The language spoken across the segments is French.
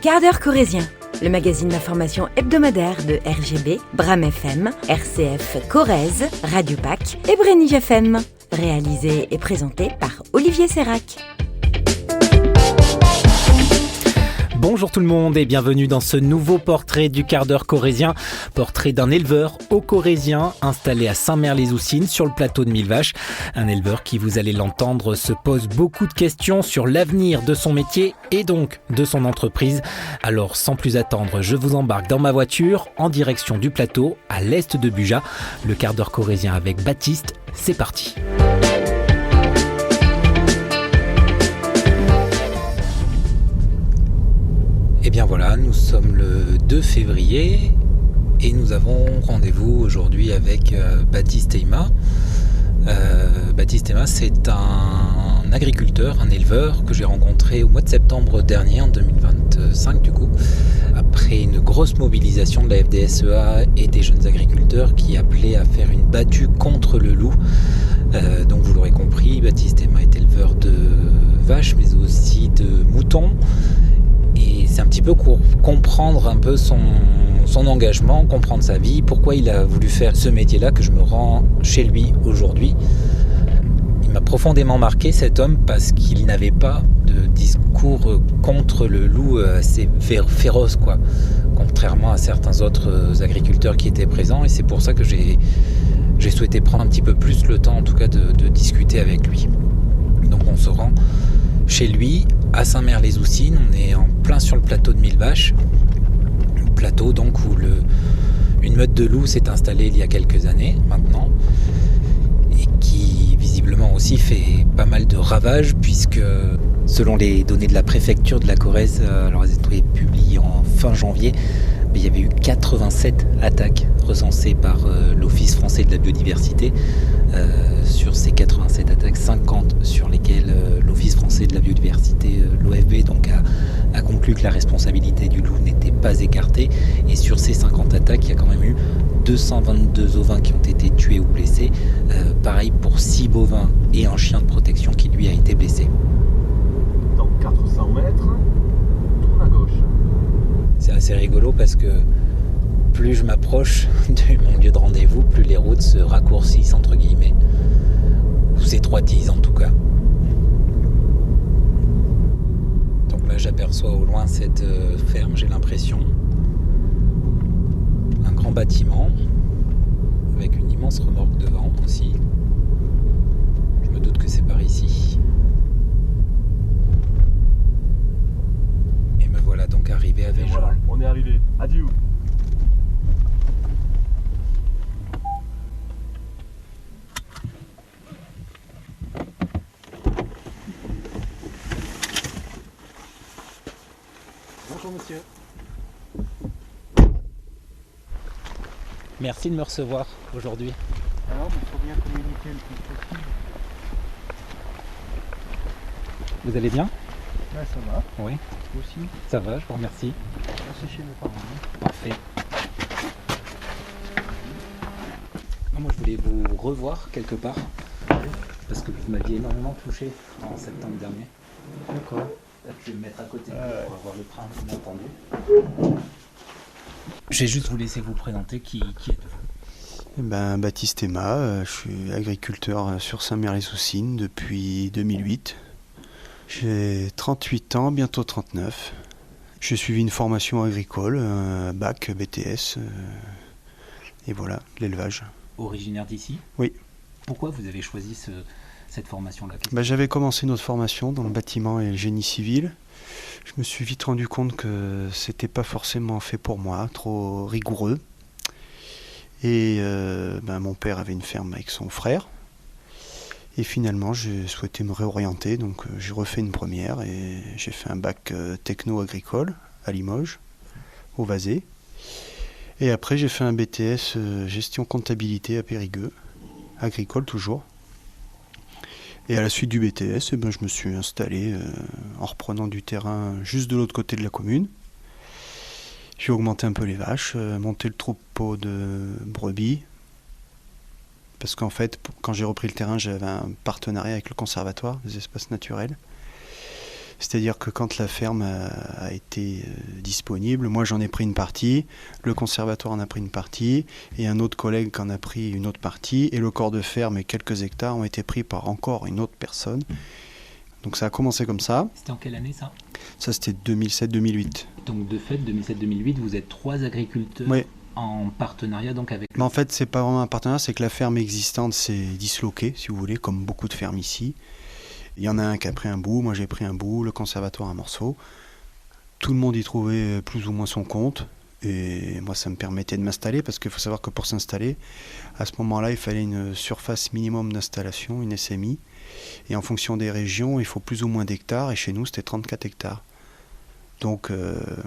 Quart d'heure corrézien, le magazine d'information hebdomadaire de RGB, Bram FM, RCF Corrèze, Radio Pac et Brenige FM. Réalisé et présenté par Olivier Sérac. Bonjour tout le monde et bienvenue dans ce nouveau portrait du quart d'heure corrézien. Portrait d'un éleveur haut-corrézien installé à Saint-Mère-les-Oussines sur le plateau de Millevaches. Un éleveur qui, vous allez l'entendre, se pose beaucoup de questions sur l'avenir de son métier et donc de son entreprise. Alors sans plus attendre, je vous embarque dans ma voiture en direction du plateau à l'est de Buja. Le quart d'heure corrézien avec Baptiste, c'est parti. Et bien voilà, nous sommes le 2 février et nous avons rendez-vous aujourd'hui avec Baptiste Eyma. Baptiste Eyma, c'est un agriculteur, un éleveur que j'ai rencontré au mois de septembre dernier, en 2025 du coup, après une grosse mobilisation de la FDSEA et des jeunes agriculteurs qui appelaient à faire une battue contre le loup. Donc vous l'aurez compris, Baptiste Eyma est éleveur de vaches mais aussi de moutons. Et c'est un petit peu pour comprendre un peu son engagement, comprendre sa vie, pourquoi il a voulu faire ce métier-là que je me rends chez lui aujourd'hui. Il m'a profondément marqué cet homme parce qu'il n'avait pas de discours contre le loup assez féroce, quoi, contrairement à certains autres agriculteurs qui étaient présents. Et c'est pour ça que j'ai souhaité prendre un petit peu plus le temps en tout cas de discuter avec lui. Donc on se rend chez lui à Saint-Mère-les-Oussines, on est en plein sur le plateau de Millevaches, plateau donc où une meute de loups s'est installée il y a quelques années maintenant et qui visiblement aussi fait pas mal de ravages puisque selon les données de la préfecture de la Corrèze, alors elles étaient publiées en fin janvier, mais il y avait eu 87 attaques recensées par l'Office français de la biodiversité. Sur ces 87 attaques, 50 sur lesquelles l'Office français de la biodiversité, l'OFB, donc a conclu que la responsabilité du loup n'était pas écartée. Et sur ces 50 attaques, il y a quand même eu 222 ovins qui ont été tués ou blessés. Pareil pour 6 bovins et un chien de protection qui lui a été blessé. Dans 400 mètres, tourne à gauche. C'est assez rigolo parce que plus je m'approche de mon lieu de rendez-vous, plus les routes se raccourcissent entre guillemets, ou s'étroitissent en tout cas. Donc là j'aperçois au loin cette ferme, j'ai l'impression. Un grand bâtiment, avec une immense remorque devant aussi. Je me doute que c'est par ici. Et me voilà donc arrivé à Véjan. Voilà, on est arrivé. Adieu. Bonjour monsieur. Merci de me recevoir aujourd'hui. Alors, il faut bien communiquer le plus possible. Vous allez bien ? Là, ça va. Oui. Aussi. Ça va, je vous remercie. Là, c'est chez mes parents. Parfait. Non, moi je voulais vous revoir quelque part parce que vous m'aviez énormément touché en septembre dernier. D'accord. Là, je vais me mettre à côté pour avoir le train, bien entendu. Je vais juste vous laisser vous présenter qui êtes-vous. Baptiste Eyma, je suis agriculteur sur Saint-Mère-les-Oussines depuis 2008. J'ai 38 ans, bientôt 39. J'ai suivi une formation agricole, un bac BTS, et voilà, l'élevage. Originaire d'ici ? Oui. Pourquoi vous avez choisi cette formation-là ? J'avais commencé notre formation dans le bâtiment et le génie civil. Je me suis vite rendu compte que c'était pas forcément fait pour moi, trop rigoureux. Et mon père avait une ferme avec son frère. Et finalement, j'ai souhaité me réorienter, donc j'ai refait une première et j'ai fait un bac techno-agricole à Limoges, au Vazé. Et après, j'ai fait un BTS gestion-comptabilité à Périgueux, agricole toujours. Et à la suite du BTS, je me suis installé en reprenant du terrain juste de l'autre côté de la commune. J'ai augmenté un peu les vaches, monté le troupeau de brebis. Parce qu'en fait, quand j'ai repris le terrain, j'avais un partenariat avec le conservatoire des espaces naturels. C'est-à-dire que quand la ferme a été disponible, moi j'en ai pris une partie, le conservatoire en a pris une partie, et un autre collègue qui en a pris une autre partie, et le corps de ferme et quelques hectares ont été pris par encore une autre personne. Donc ça a commencé comme ça. C'était en quelle année ça ? Ça c'était 2007-2008. Donc de fait, 2007-2008, vous êtes 3 agriculteurs Oui. en partenariat donc avec... Mais en fait, c'est pas vraiment un partenariat, c'est que la ferme existante s'est disloquée, si vous voulez, comme beaucoup de fermes ici. Il y en a un qui a pris un bout, moi j'ai pris un bout, le conservatoire un morceau. Tout le monde y trouvait plus ou moins son compte. Et moi, ça me permettait de m'installer, parce qu'il faut savoir que pour s'installer, à ce moment-là, il fallait une surface minimum d'installation, une SMI. Et en fonction des régions, il faut plus ou moins d'hectares. Et chez nous, c'était 34 hectares. Donc,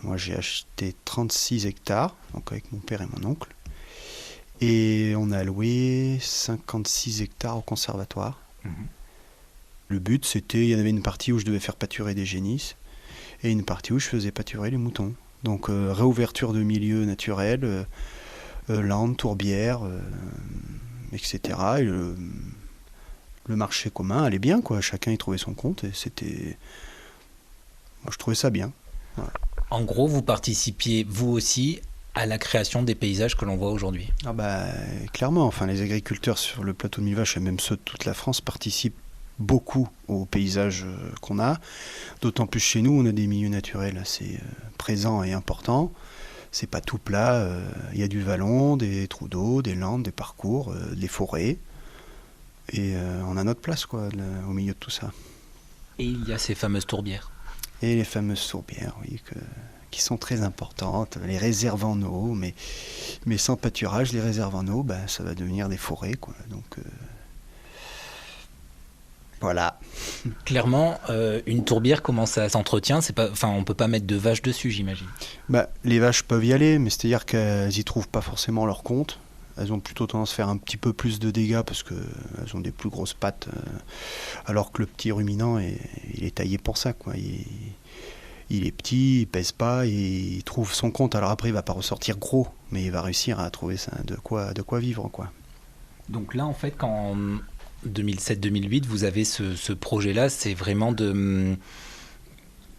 moi, j'ai acheté 36 hectares, donc avec mon père et mon oncle. Et on a loué 56 hectares au conservatoire. Le but, c'était, il y en avait une partie où je devais faire pâturer des génisses et une partie où je faisais pâturer les moutons. Donc réouverture de milieux naturels, landes, tourbières, etc. Et le marché commun allait bien, quoi. Chacun y trouvait son compte et c'était... Moi, je trouvais ça bien. Voilà. En gros, vous participiez, vous aussi, à la création des paysages que l'on voit aujourd'hui. Ah bah, clairement, enfin, les agriculteurs sur le plateau de Millevaches et même ceux de toute la France participent beaucoup au paysage qu'on a, d'autant plus chez nous, on a des milieux naturels assez présents et importants. C'est pas tout plat, il y a du vallon, des trous d'eau, des landes, des parcours, des forêts, et on a notre place, quoi, au milieu de tout ça. Et il y a ces fameuses tourbières. Et les fameuses tourbières, oui, qui sont très importantes, les réserves en eau, mais sans pâturage, les réserves en eau, bah, ça va devenir des forêts, quoi. Donc voilà. Clairement, une tourbière, comment ça s'entretient ? On ne peut pas mettre de vaches dessus, j'imagine. Bah, les vaches peuvent y aller, mais c'est-à-dire qu'elles n'y trouvent pas forcément leur compte. Elles ont plutôt tendance à faire un petit peu plus de dégâts parce qu'elles ont des plus grosses pattes, alors que le petit ruminant, il est taillé pour ça, quoi. Il est petit, il pèse pas, il trouve son compte. Alors après, il va pas ressortir gros, mais il va réussir à trouver ça, de quoi vivre, quoi. Donc là, en fait, quand... 2007-2008, vous avez ce projet-là, c'est vraiment de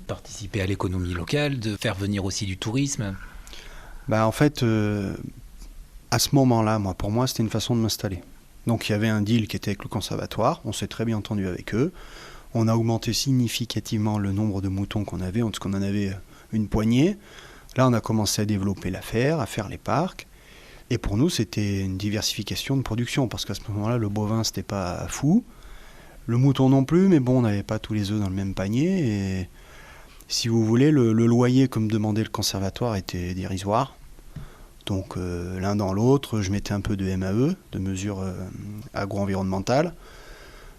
participer à l'économie locale, de faire venir aussi du tourisme. Bah en fait, à ce moment-là, pour moi, c'était une façon de m'installer. Donc il y avait un deal qui était avec le conservatoire, on s'est très bien entendu avec eux. On a augmenté significativement le nombre de moutons qu'on avait, parce qu'on en avait une poignée. Là, on a commencé à développer l'affaire, à faire les parcs. Et pour nous, c'était une diversification de production, parce qu'à ce moment-là, le bovin, c'était pas fou. Le mouton non plus, mais bon, on n'avait pas tous les œufs dans le même panier. Et si vous voulez, le loyer, comme demandait le conservatoire, était dérisoire. Donc l'un dans l'autre, je mettais un peu de MAE, de mesures agro-environnementales,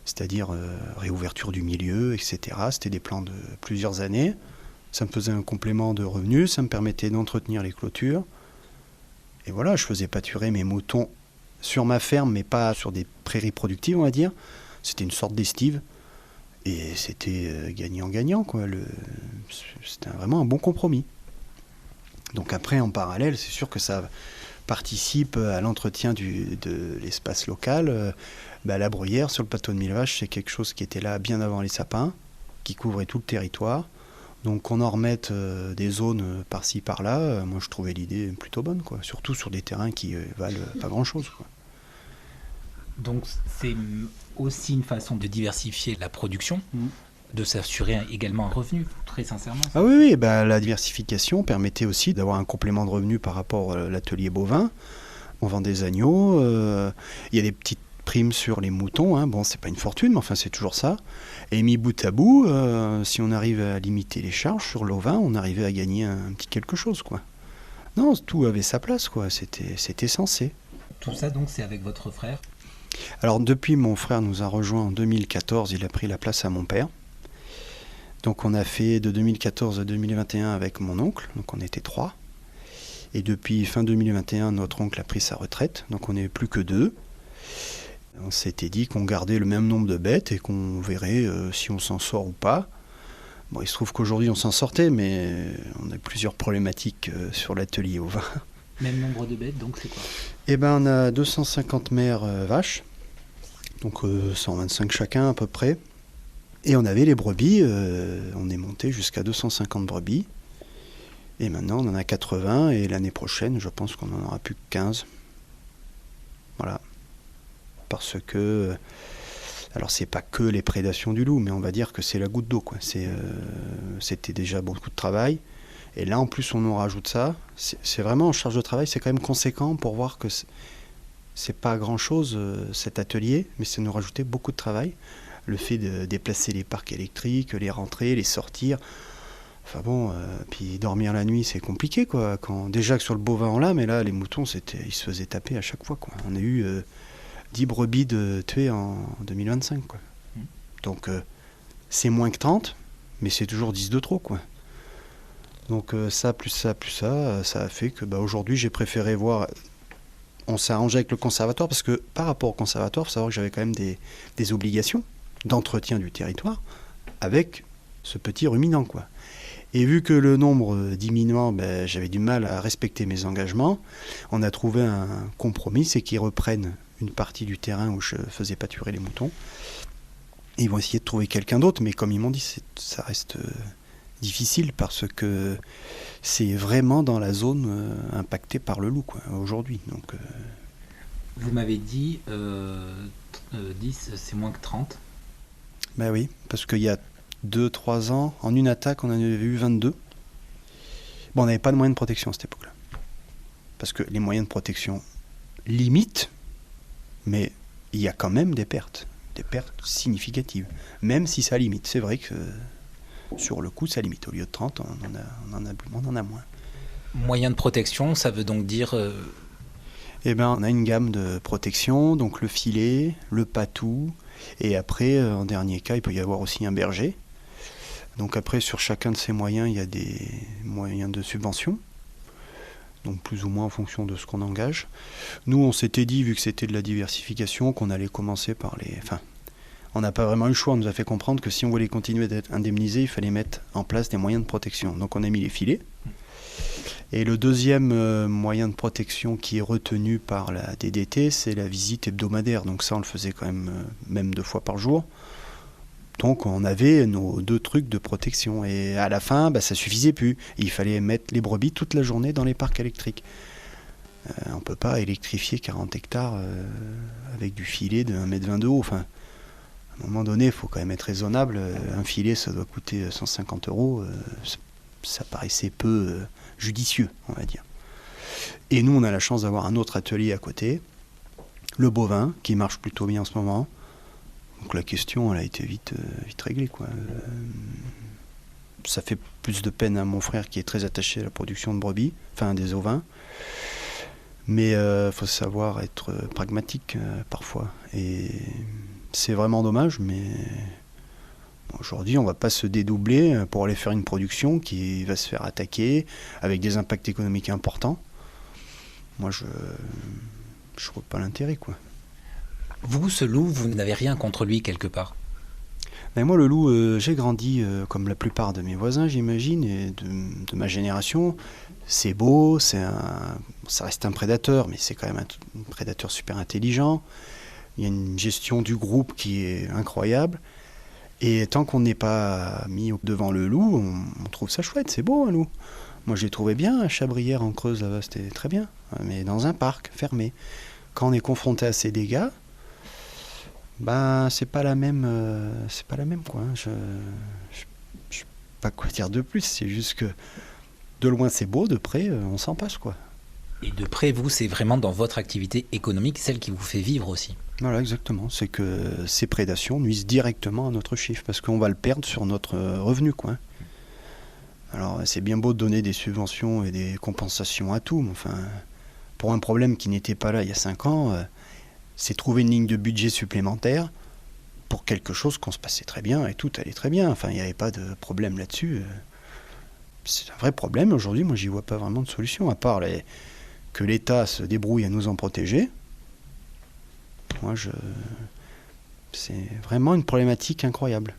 c'est-à-dire réouverture du milieu, etc. C'était des plans de plusieurs années. Ça me faisait un complément de revenus, ça me permettait d'entretenir les clôtures. Et voilà, je faisais pâturer mes moutons sur ma ferme, mais pas sur des prairies productives, on va dire. C'était une sorte d'estive. Et c'était gagnant-gagnant, quoi. C'était vraiment un bon compromis. Donc après, en parallèle, c'est sûr que ça participe à l'entretien de l'espace local. La bruyère sur le plateau de Millevaches, c'est quelque chose qui était là bien avant les sapins, qui couvrait tout le territoire. Donc qu'on en remette des zones par-ci, par-là, moi je trouvais l'idée plutôt bonne, quoi. Surtout sur des terrains qui valent pas grand-chose, quoi. Donc c'est aussi une façon de diversifier la production, de s'assurer également un revenu, très sincèrement. Ah oui, la diversification permettait aussi d'avoir un complément de revenu par rapport à l'atelier bovin. On vend des agneaux, il y a des petites primes sur les moutons, hein. Bon, c'est pas une fortune, mais enfin c'est toujours ça. Et mis bout à bout, si on arrive à limiter les charges sur l'ovin, on arrivait à gagner un petit quelque chose, quoi. Non, tout avait sa place, quoi. C'était censé. Tout ça, donc, c'est avec votre frère ? Alors, depuis, mon frère nous a rejoints en 2014, il a pris la place à mon père. Donc, on a fait de 2014 à 2021 avec mon oncle, donc on était 3. Et depuis fin 2021, notre oncle a pris sa retraite, donc on n'est plus que 2. On s'était dit qu'on gardait le même nombre de bêtes et qu'on verrait si on s'en sort ou pas. Bon, il se trouve qu'aujourd'hui on s'en sortait, mais on a plusieurs problématiques sur l'atelier au vin. Même nombre de bêtes, donc c'est quoi ? On a 250 mères vaches, donc 125 chacun à peu près. Et on avait les brebis, on est monté jusqu'à 250 brebis. Et maintenant, on en a 80, et l'année prochaine, je pense qu'on n'en aura plus que 15. Voilà. Parce que... alors, c'est pas que les prédations du loup, mais on va dire que c'est la goutte d'eau, quoi. C'était déjà beaucoup de travail. Et là, en plus, on nous rajoute ça. C'est vraiment en charge de travail, c'est quand même conséquent pour voir que c'est pas grand-chose, cet atelier, mais ça nous rajoutait beaucoup de travail. Le fait de déplacer les parcs électriques, les rentrer, les sortir... Enfin bon, puis dormir la nuit, c'est compliqué, quoi. Déjà que sur le bovin, on l'a, mais là, les moutons, ils se faisaient taper à chaque fois, quoi. On a eu 10 brebis tuées en 2025, quoi. Donc, c'est moins que 30, mais c'est toujours 10 de trop, quoi. Donc, ça, plus ça, plus ça, ça a fait que, aujourd'hui, j'ai préféré voir... On s'est arrangé avec le conservatoire, parce que par rapport au conservatoire, il faut savoir que j'avais quand même des obligations d'entretien du territoire avec ce petit ruminant, quoi. Et vu que le nombre diminuant, j'avais du mal à respecter mes engagements, on a trouvé un compromis, c'est qu'ils reprennent une partie du terrain où je faisais pâturer les moutons. Et ils vont essayer de trouver quelqu'un d'autre, mais comme ils m'ont dit, ça reste difficile parce que c'est vraiment dans la zone impactée par le loup, quoi, aujourd'hui. Donc, Vous m'avez dit 10, c'est moins que 30. Ben oui, parce qu'il y a 2-3 ans, en une attaque, on en avait eu 22. Bon, on n'avait pas de moyens de protection à cette époque-là. Parce que les moyens de protection limitent, mais il y a quand même des pertes significatives, même si ça limite. C'est vrai que sur le coup, ça limite. Au lieu de 30, on en a moins. Moyens de protection, ça veut donc dire... Eh bien, on a une gamme de protection, donc le filet, le patou, et après, en dernier cas, il peut y avoir aussi un berger. Donc après, sur chacun de ces moyens, il y a des moyens de subvention, donc plus ou moins en fonction de ce qu'on engage. Nous, on s'était dit, vu que c'était de la diversification, qu'on allait commencer par les... Enfin, on n'a pas vraiment eu le choix, on nous a fait comprendre que si on voulait continuer d'être indemnisé, il fallait mettre en place des moyens de protection. Donc on a mis les filets. Et le deuxième moyen de protection qui est retenu par la DDT, c'est la visite hebdomadaire. Donc ça, on le faisait quand même 2 fois par jour. Donc on avait nos 2 trucs de protection. Et à la fin, ça suffisait plus. Il fallait mettre les brebis toute la journée dans les parcs électriques. On ne peut pas électrifier 40 hectares avec du filet de 1,20 m de haut. Enfin, à un moment donné, il faut quand même être raisonnable. Un filet, ça doit coûter 150 €. Ça paraissait peu judicieux, on va dire. Et nous, on a la chance d'avoir un autre atelier à côté, le bovin, qui marche plutôt bien en ce moment. Donc la question, elle a été vite réglée, quoi. Ça fait plus de peine à mon frère qui est très attaché à la production de brebis, enfin des ovins. Mais il faut savoir être pragmatique parfois. Et c'est vraiment dommage, mais aujourd'hui, on ne va pas se dédoubler pour aller faire une production qui va se faire attaquer avec des impacts économiques importants. Moi, je ne vois pas l'intérêt, quoi. Vous, ce loup, vous n'avez rien contre lui quelque part? Mais moi, le loup, j'ai grandi comme la plupart de mes voisins, j'imagine, et de ma génération. C'est beau, ça reste un prédateur, mais c'est quand même un prédateur super intelligent. Il y a une gestion du groupe qui est incroyable. Et tant qu'on n'est pas mis devant le loup, on trouve ça chouette, c'est beau un loup. Moi, je l'ai trouvé bien à Chabrière en Creuse, là-bas, c'était très bien. Mais dans un parc fermé. Quand on est confronté à ces dégâts, c'est pas la même, quoi. Je sais pas quoi dire de plus. C'est juste que de loin c'est beau, de près on s'en passe, quoi. Et de près, vous, c'est vraiment dans votre activité économique, celle qui vous fait vivre aussi. Voilà, exactement. C'est que ces prédations nuisent directement à notre chiffre parce qu'on va le perdre sur notre revenu, quoi. Alors, c'est bien beau de donner des subventions et des compensations à tout, mais enfin, pour un problème qui n'était pas là il y a 5 ans, c'est trouver une ligne de budget supplémentaire pour quelque chose qu'on se passait très bien et tout allait très bien. Enfin, il n'y avait pas de problème là-dessus. C'est un vrai problème. Aujourd'hui, moi, j'y vois pas vraiment de solution, à part que l'État se débrouille à nous en protéger. Moi, c'est vraiment une problématique incroyable.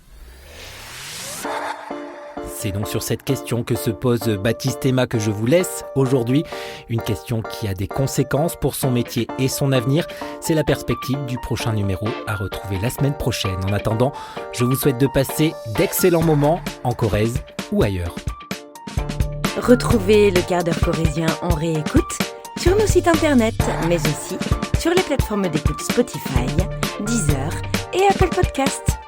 C'est donc sur cette question que se pose Baptiste Aima que je vous laisse aujourd'hui. Une question qui a des conséquences pour son métier et son avenir. C'est la perspective du prochain numéro à retrouver la semaine prochaine. En attendant, je vous souhaite de passer d'excellents moments en Corrèze ou ailleurs. Retrouvez le quart d'heure corrézien en réécoute sur nos sites internet, mais aussi sur les plateformes d'écoute Spotify, Deezer et Apple Podcasts.